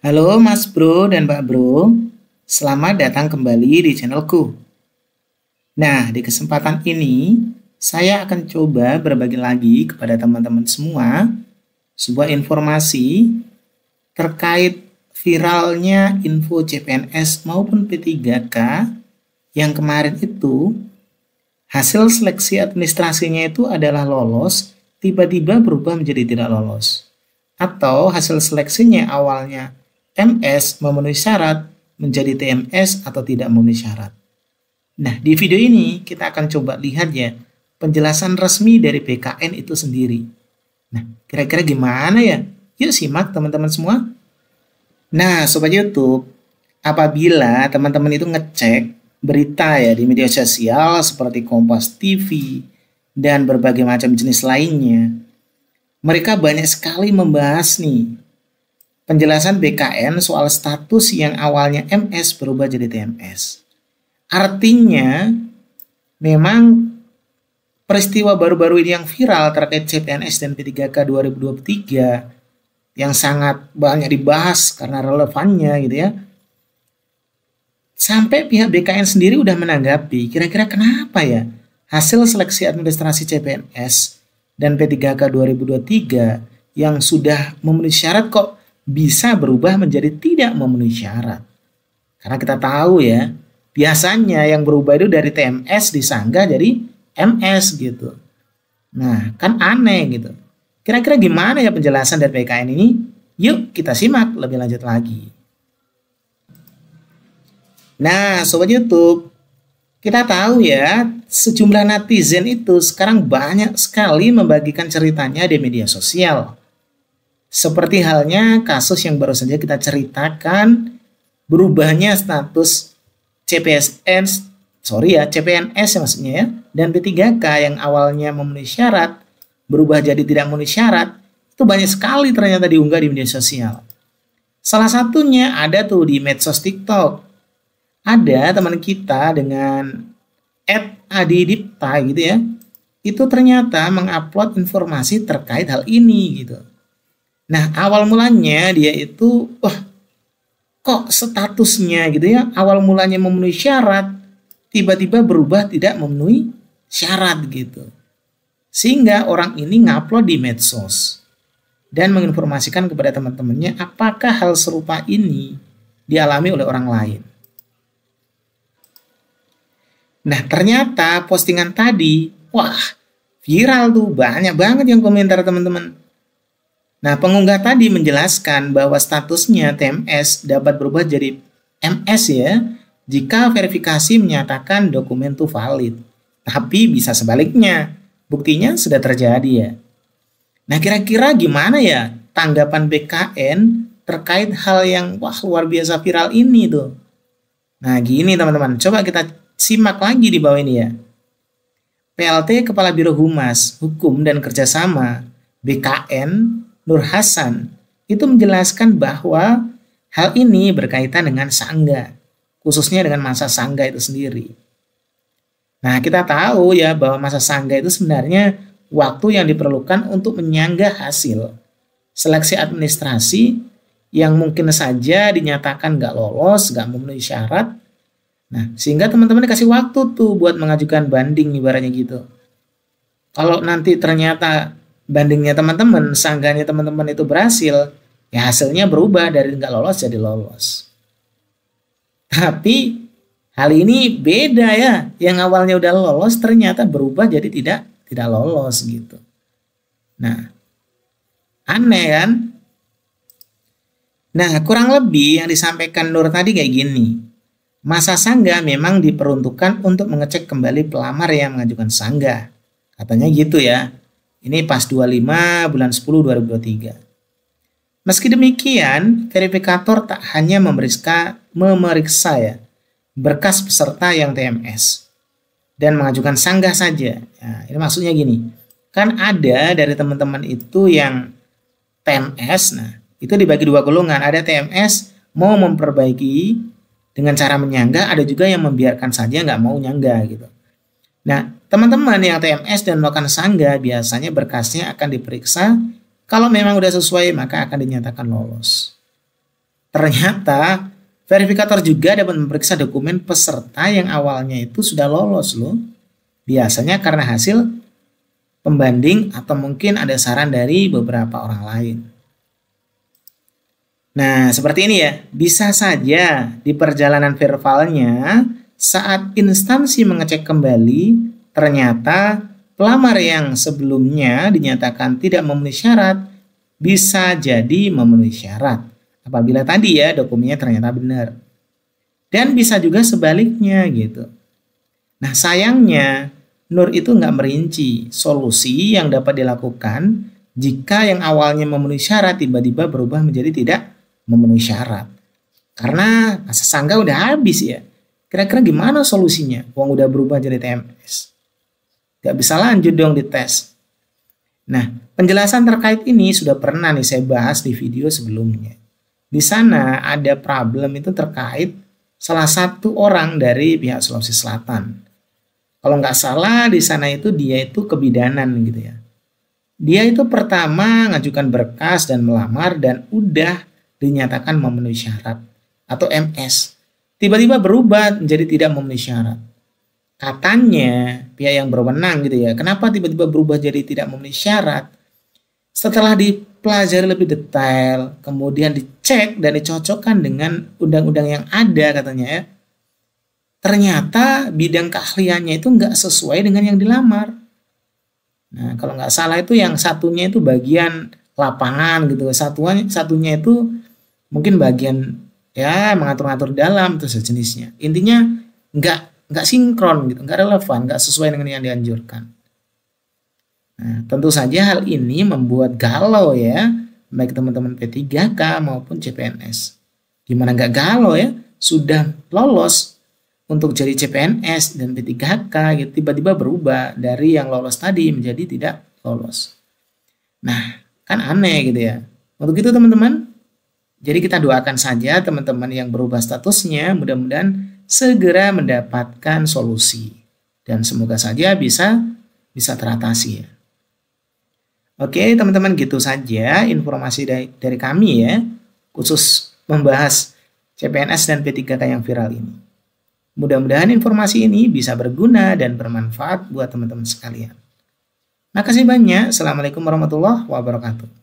Halo Mas Bro dan Mbak Bro, selamat datang kembali di channelku. Nah, di kesempatan ini saya akan coba berbagi lagi kepada teman-teman semua sebuah informasi terkait viralnya info CPNS maupun P3K yang kemarin itu hasil seleksi administrasinya itu adalah lolos, tiba-tiba berubah menjadi tidak lolos. Atau hasil seleksinya awalnya MS memenuhi syarat menjadi TMS atau tidak memenuhi syarat. Nah, di video ini kita akan coba lihat ya penjelasan resmi dari BKN itu sendiri. Nah, kira-kira gimana ya? Yuk simak teman-teman semua. Nah, Sobat YouTube, apabila teman-teman itu ngecek berita ya di media sosial seperti Kompas TV dan berbagai macam jenis lainnya, mereka banyak sekali membahas nih penjelasan BKN soal status yang awalnya MS berubah jadi TMS. Artinya, memang peristiwa baru-baru ini yang viral terkait CPNS dan P3K 2023 yang sangat banyak dibahas karena relevannya gitu ya. Sampai pihak BKN sendiri udah menanggapi, kira-kira kenapa ya hasil seleksi administrasi CPNS dan P3K 2023 yang sudah memenuhi syarat kok bisa berubah menjadi tidak memenuhi syarat. Karena kita tahu ya, biasanya yang berubah itu dari TMS disanggah jadi MS gitu. Nah, kan aneh gitu. Kira-kira gimana ya penjelasan dari PKN ini? Yuk kita simak lebih lanjut lagi. Nah, Sobat YouTube, kita tahu ya, sejumlah netizen itu sekarang banyak sekali membagikan ceritanya di media sosial. Seperti halnya kasus yang baru saja kita ceritakan, berubahnya status CPNS ya maksudnya ya, dan P3K yang awalnya memenuhi syarat, berubah jadi tidak memenuhi syarat, itu banyak sekali ternyata diunggah di media sosial. Salah satunya ada tuh di medsos TikTok. Ada teman kita dengan @adidipta gitu ya, itu ternyata mengupload informasi terkait hal ini gitu. Nah, awal mulanya dia itu, kok statusnya gitu ya, awal mulanya memenuhi syarat, tiba-tiba berubah tidak memenuhi syarat gitu. Sehingga orang ini ngupload di medsos dan menginformasikan kepada teman-temannya apakah hal serupa ini dialami oleh orang lain. Nah, ternyata postingan tadi, viral tuh, banyak banget yang komentar teman-teman. Nah, pengunggah tadi menjelaskan bahwa statusnya TMS dapat berubah jadi MS ya, jika verifikasi menyatakan dokumen itu valid. Tapi bisa sebaliknya, buktinya sudah terjadi ya. Nah, kira-kira gimana ya tanggapan BKN terkait hal yang luar biasa viral ini tuh? Nah, gini teman-teman, coba kita simak lagi di bawah ini ya. PLT Kepala Biro Humas, Hukum dan Kerjasama BKN Nur Hasan itu menjelaskan bahwa hal ini berkaitan dengan sangga, khususnya dengan masa sangga itu sendiri. Nah, kita tahu ya bahwa masa sangga itu sebenarnya waktu yang diperlukan untuk menyanggah hasil seleksi administrasi yang mungkin saja dinyatakan nggak lolos, nggak memenuhi syarat. Nah, sehingga teman-teman dikasih waktu tuh buat mengajukan banding ibaratnya gitu. Kalau nanti ternyata bandingnya teman-teman, sanggahnya teman-teman itu berhasil, ya hasilnya berubah dari nggak lolos jadi lolos. Tapi hal ini beda ya, yang awalnya udah lolos ternyata berubah jadi tidak lolos gitu. Nah, aneh kan? Nah, kurang lebih yang disampaikan Nur tadi kayak gini. Masa sanggah memang diperuntukkan untuk mengecek kembali pelamar yang mengajukan sanggah. Katanya gitu ya. Ini pas 25 bulan 10 2023. Meski demikian, verifikator tak hanya memeriksa ya, berkas peserta yang TMS dan mengajukan sanggah saja. Nah, ini maksudnya gini, kan ada dari teman-teman itu yang TMS, nah itu dibagi dua golongan. Ada TMS mau memperbaiki dengan cara menyanggah, ada juga yang membiarkan saja nggak mau nyanggah gitu. Nah, teman-teman yang TMS dan melakukan sanggah biasanya berkasnya akan diperiksa. Kalau memang udah sesuai maka akan dinyatakan lolos. Ternyata verifikator juga dapat memeriksa dokumen peserta yang awalnya itu sudah lolos loh. Biasanya karena hasil pembanding atau mungkin ada saran dari beberapa orang lain. Nah, seperti ini ya. Bisa saja di perjalanan verbalnya saat instansi mengecek kembali, ternyata pelamar yang sebelumnya dinyatakan tidak memenuhi syarat bisa jadi memenuhi syarat. Apabila tadi ya dokumennya ternyata benar. Dan bisa juga sebaliknya gitu. Nah sayangnya Nur itu nggak merinci solusi yang dapat dilakukan jika yang awalnya memenuhi syarat tiba-tiba berubah menjadi tidak memenuhi syarat. Karena masa sangga udah habis ya. Kira-kira gimana solusinya? Uang udah berubah jadi TMS. Nggak bisa lanjut dong di tes. Nah penjelasan terkait ini sudah pernah nih saya bahas di video sebelumnya. Di sana ada problem itu terkait salah satu orang dari pihak Sulawesi Selatan. Kalau nggak salah di sana itu dia itu kebidanan gitu ya. Dia itu pertama ngajukan berkas dan melamar dan udah dinyatakan memenuhi syarat atau MS. Tiba-tiba berubah menjadi tidak memenuhi syarat. Katanya pihak yang berwenang gitu ya. Kenapa tiba-tiba berubah jadi tidak memenuhi syarat? Setelah dipelajari lebih detail, kemudian dicek dan dicocokkan dengan undang-undang yang ada katanya ya, ternyata bidang keahliannya itu nggak sesuai dengan yang dilamar. Nah kalau nggak salah itu yang satunya itu bagian lapangan gitu, satunya itu mungkin bagian ya mengatur-ngatur dalam atau sejenisnya. Intinya nggak sinkron gitu, nggak relevan, nggak sesuai dengan yang dianjurkan. Nah, tentu saja hal ini membuat galau ya, baik teman-teman P3K maupun CPNS. Gimana nggak galau ya, sudah lolos untuk jadi CPNS dan P3K gitu, tiba-tiba berubah dari yang lolos tadi menjadi tidak lolos. Nah, kan aneh gitu ya. Untuk itu teman-teman, jadi kita doakan saja teman-teman yang berubah statusnya, mudah-mudahan segera mendapatkan solusi. Dan semoga saja bisa teratasi ya. Oke teman-teman, gitu saja informasi dari kami ya, khusus membahas CPNS dan P3K yang viral ini. Mudah-mudahan informasi ini bisa berguna dan bermanfaat buat teman-teman sekalian. Makasih banyak. Assalamualaikum warahmatullahi wabarakatuh.